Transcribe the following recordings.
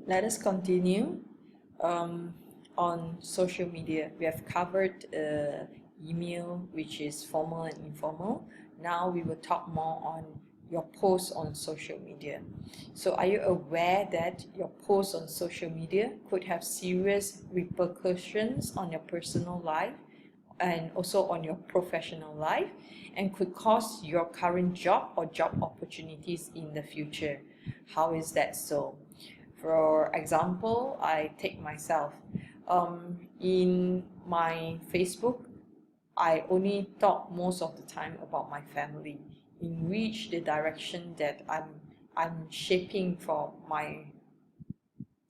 Let us continue on social media. We have covered email, which is formal and informal. Now we will talk more on your posts on social media. So are you aware that your posts on social media could have serious repercussions on your personal life and also on your professional life, and could cost your current job or job opportunities in the future? How is that so? For example, I take myself. In my Facebook, I only talk most of the time about my family, in which the direction that I'm shaping for my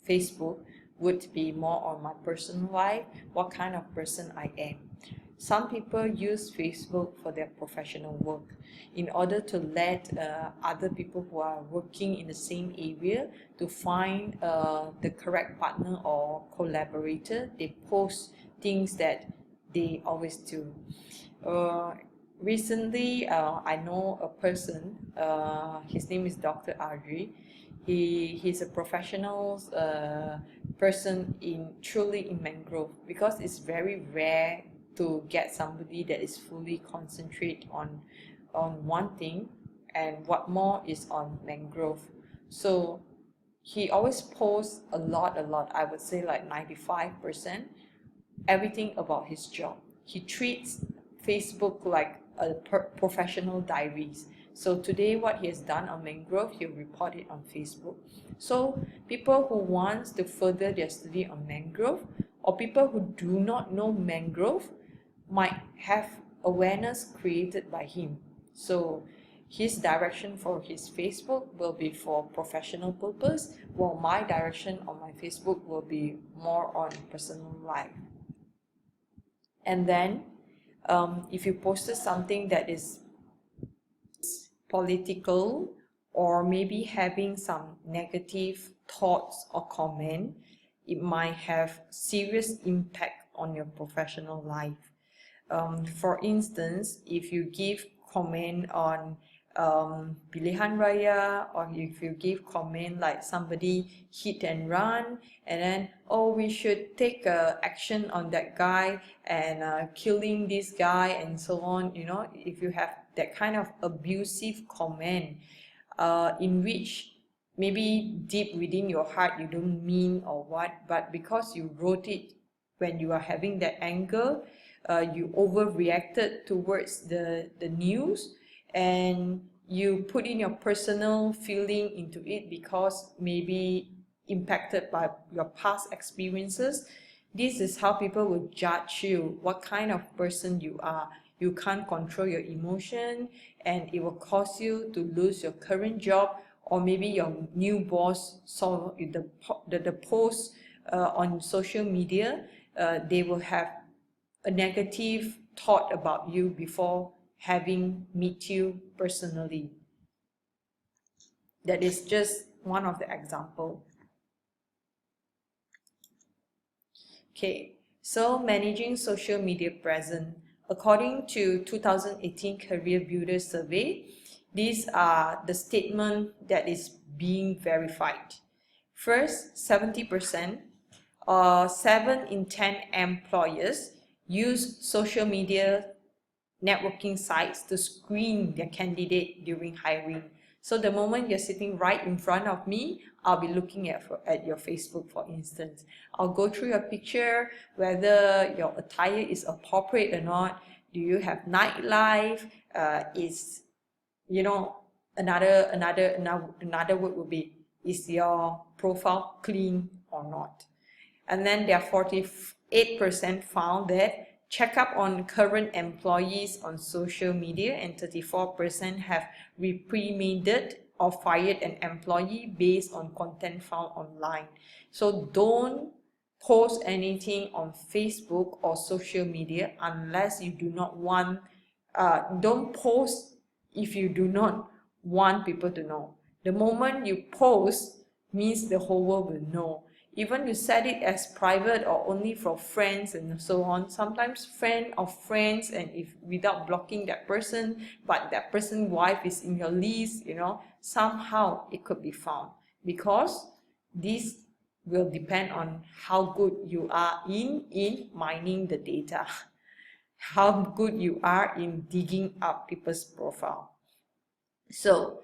Facebook would be more on my personal life, what kind of person I am. Some people use Facebook for their professional work in order to let other people who are working in the same area to find the correct partner or collaborator. They post things that they always do. Recently, I know a person, his name is Dr. Audrey. He's a professional person truly in mangrove, because it's very rare to get somebody that is fully concentrate on one thing, and what more is on mangrove. So he always posts a lot, I would say like 95%, everything about his job. He treats Facebook like a professional diaries. So today what he has done on mangrove, he'll report it on Facebook. So people who wants to further their study on mangrove, or people who do not know mangrove, might have awareness created by him. So his direction for his Facebook will be for professional purpose, while my direction on my Facebook will be more on personal life. And then if you posted something that is political, or maybe having some negative thoughts or comment, it might have serious impact on your professional life. For instance, if you give comment on pilihan raya, or if you give comment like somebody hit and run, and then, oh, we should take action on that guy and killing this guy and so on, you know, if you have that kind of abusive comment in which maybe deep within your heart you don't mean or what, but because you wrote it when you are having that anger, you overreacted towards the news, and you put in your personal feeling into it because maybe impacted by your past experiences. This is how people will judge you, what kind of person you are. You can't control your emotion, and it will cause you to lose your current job, or maybe your new boss saw the post on social media. They will have a negative thought about you before having meet you personally. That is just one of the example. Okay, so managing social media presence. According to 2018 Career Builder Survey, these are the statement that is being verified. First, 70%, 7 in 10 employers use social media networking sites to screen their candidate during hiring. So the moment you're sitting right in front of me, I'll be looking at your Facebook, for instance. I'll go through your picture, whether your attire is appropriate or not. Do you have nightlife? Is, you know, another word would be, is your profile clean or not? And then there are 48% found that check up on current employees on social media, and 34% have reprimanded or fired an employee based on content found online. So don't post anything on Facebook or social media unless you do not want, don't post if you do not want people to know. The moment you post means the whole world will know. Even you set it as private or only for friends and so on, sometimes friend of friends, and if without blocking that person, but that person's wife is in your list, you know, somehow it could be found, because this will depend on how good you are in mining the data, how good you are in digging up people's profile. So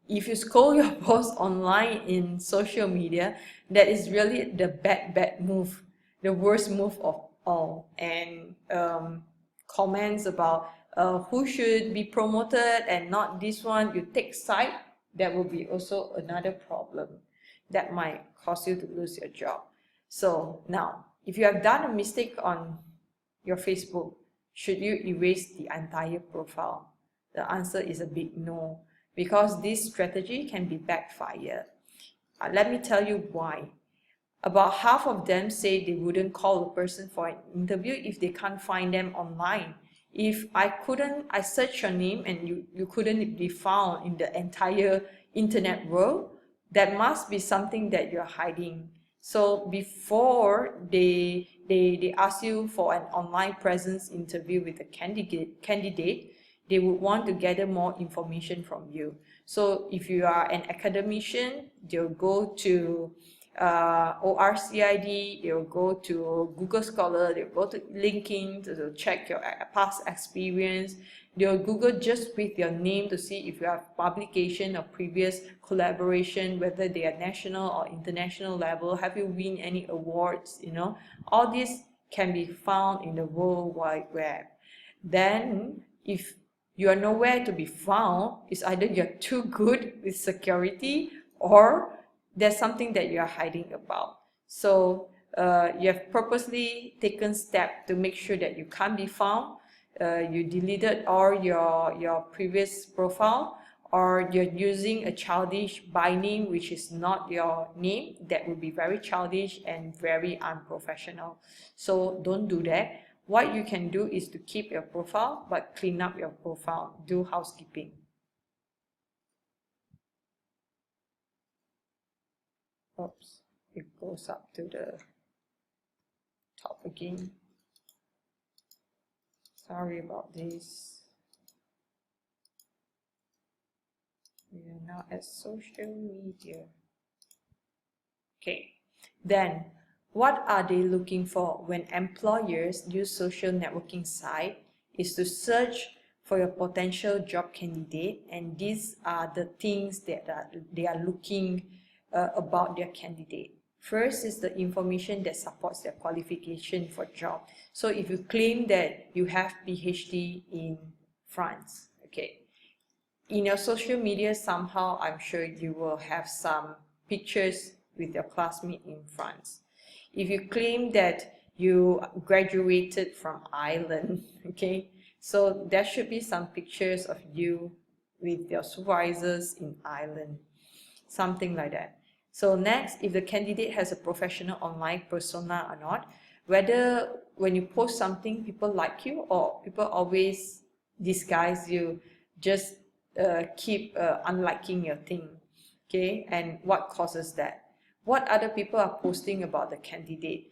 if you scroll your post online in social media, that is really the bad move, the worst move of all. And comments about who should be promoted and not this one, you take side, that will be also another problem that might cause you to lose your job. So now, if you have done a mistake on your Facebook, should you erase the entire profile? The answer is a big no, because this strategy can be backfired. Let me tell you why. About half of them say they wouldn't call a person for an interview if they can't find them online. If I search your name and you couldn't be found in the entire internet world, that must be something that you're hiding. So before they ask you for an online presence interview with a candidate, they would want to gather more information from you. So if you are an academician, they'll go to ORCID, they'll go to Google Scholar, they'll go to LinkedIn to check your past experience. They'll Google just with your name to see if you have publication or previous collaboration, whether they are national or international level. Have you win any awards? All this can be found in the World Wide Web. Then, if you are nowhere to be found, it's either you're too good with security or there's something that you're hiding about. So you have purposely taken steps to make sure that you can't be found. You deleted all your previous profile, or you're using a childish by name which is not your name. That would be very childish and very unprofessional. So don't do that. What you can do is to keep your profile, but clean up your profile, do housekeeping. Oops, it goes up to the top again. Sorry about this. We are now at social media. Okay, then what are they looking for when employers use social networking site is to search for your potential job candidate, and these are the things that they are looking about their candidate. First is the information that supports their qualification for job. So if you claim that you have PhD in France, okay, in your social media somehow I'm sure you will have some pictures with your classmate in France. If you claim that you graduated from Ireland, okay, so there should be some pictures of you with your supervisors in Ireland, something like that. So next, if the candidate has a professional online persona or not, whether when you post something people like you or people always disguise you, just keep unliking your thing, okay, and what causes that? What other people are posting about the candidate?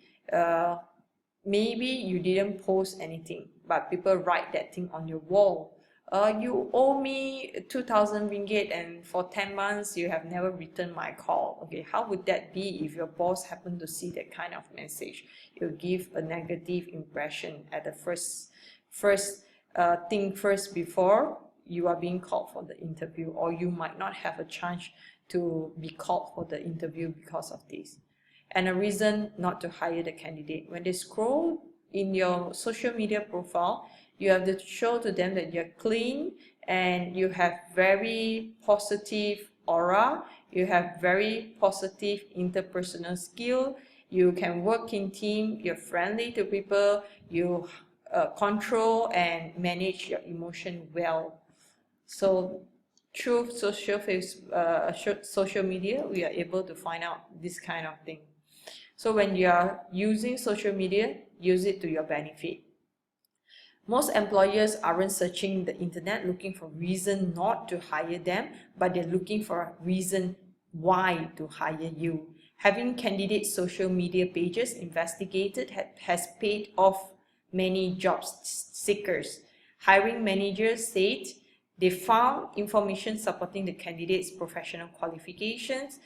Maybe you didn't post anything, but people write that thing on your wall. You owe me 2,000 ringgit and for 10 months you have never returned my call. Okay, how would that be if your boss happened to see that kind of message? It will give a negative impression at the first thing first before you are being called for the interview, or you might not have a chance to be called for the interview because of this. And a reason not to hire the candidate: when they scroll in your social media profile, you have to show to them that you're clean and you have very positive aura, you have very positive interpersonal skill, you can work in team, you're friendly to people, you control and manage your emotion well. So through social media, we are able to find out this kind of thing. So when you are using social media, use it to your benefit. Most employers aren't searching the internet looking for reason not to hire them, but they're looking for a reason why to hire you. Having candidate social media pages investigated has paid off many job seekers. Hiring managers said they found information supporting the candidate's professional qualifications,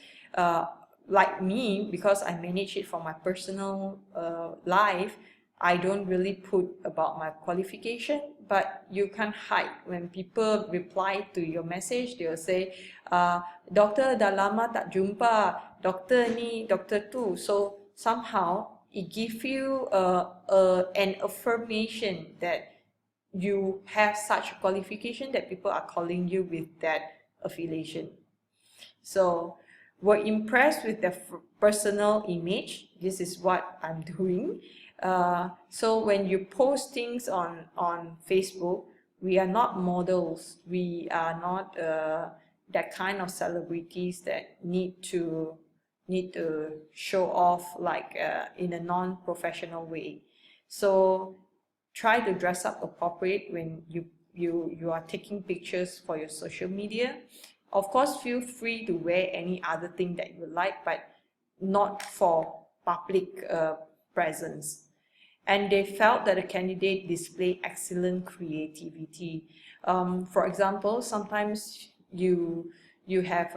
like me, because I manage it for my personal life, I don't really put about my qualification, but you can't hide. When people reply to your message, they'll say, doktor dah lama tak jumpa, doktor ni, doktor tu. So somehow it gives you an affirmation that you have such qualification, that people are calling you with that affiliation. So we're impressed with the personal image. This is what I'm doing. So when you post things on Facebook, we are not models. We are not that kind of celebrities that need to show off like in a non-professional way. So try to dress up appropriate when you are taking pictures for your social media. Of course, feel free to wear any other thing that you like, but not for public presence. And they felt that the candidate displayed excellent creativity. For example, sometimes you have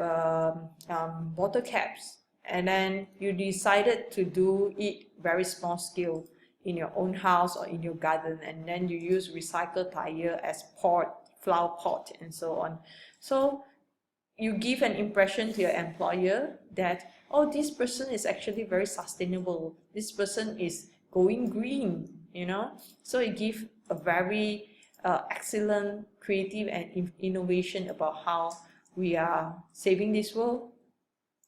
bottle caps, and then you decided to do it very small scale in your own house or in your garden, and then you use recycled tire as pot, flower pot, and so on. So you give an impression to your employer that, oh, this person is actually very sustainable, this person is going green, you know. So it gives a very excellent creative and innovation about how we are saving this world.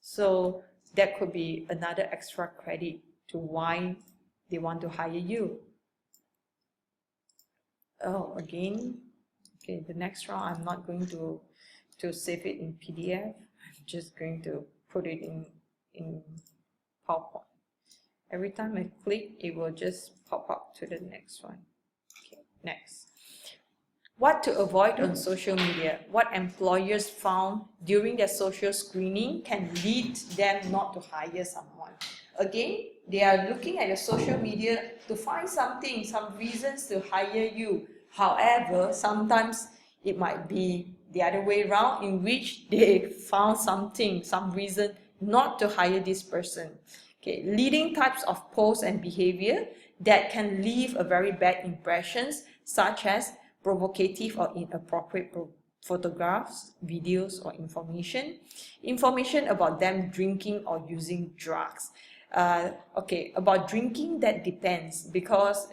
So that could be another extra credit to why they want to hire you. Oh, again, okay, the next round I'm not going to save it in PDF. I'm just going to put it in PowerPoint. Every time I click, it will just pop up to the next one. Okay, next. What to avoid on social media? What employers found during their social screening can lead them not to hire someone. Again, they are looking at your social media to find something, some reasons to hire you. However, sometimes it might be the other way around, in which they found something, some reason not to hire this person. Okay, leading types of posts and behavior that can leave a very bad impressions, such as provocative or inappropriate photographs, videos, or information about them drinking or using drugs. Okay, about drinking, that depends, because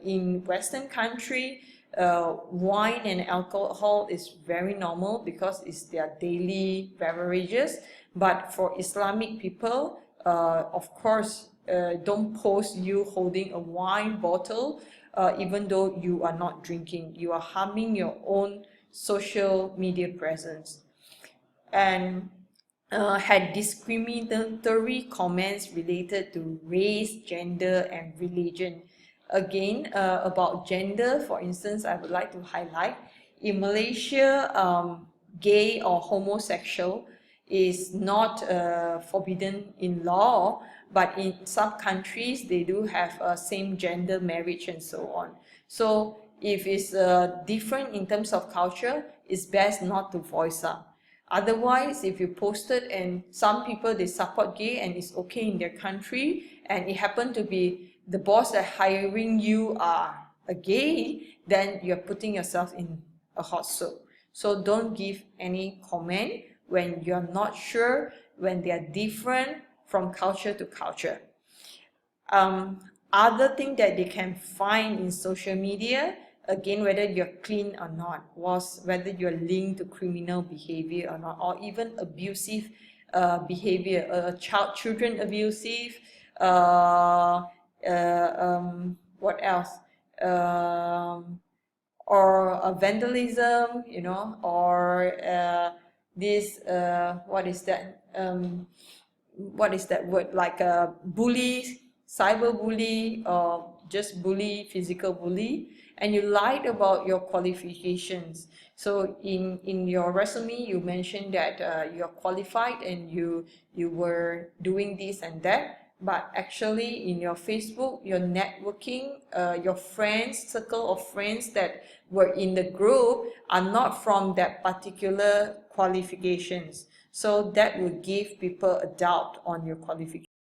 in Western country, wine and alcohol is very normal because it's their daily beverages. But for Islamic people, of course, don't post you holding a wine bottle, even though you are not drinking. You are harming your own social media presence. And had discriminatory comments related to race, gender, and religion. Again, about gender, for instance, I would like to highlight, in Malaysia, gay or homosexual is not forbidden in law, but in some countries they do have same gender marriage and so on. So if it's different in terms of culture, it's best not to voice up. Otherwise, if you posted and some people, they support gay and it's okay in their country, and it happened to be the boss that hiring you are a gay, then you're putting yourself in a hot soup. So don't give any comment when you're not sure, when they are different from culture to culture. Other thing that they can find in social media, again, whether you're clean or not, was whether you're linked to criminal behavior or not, or even abusive behavior, children abusive, what else? Or vandalism, you know, or this, what is that? What is that word? Like a bully, cyber bully, or just bully, physical bully, and you lied about your qualifications. So in your resume, you mentioned that you're qualified and you were doing this and that, but actually in your Facebook, your networking, your friends, circle of friends that were in the group are not from that particular qualifications. So that will give people a doubt on your qualification.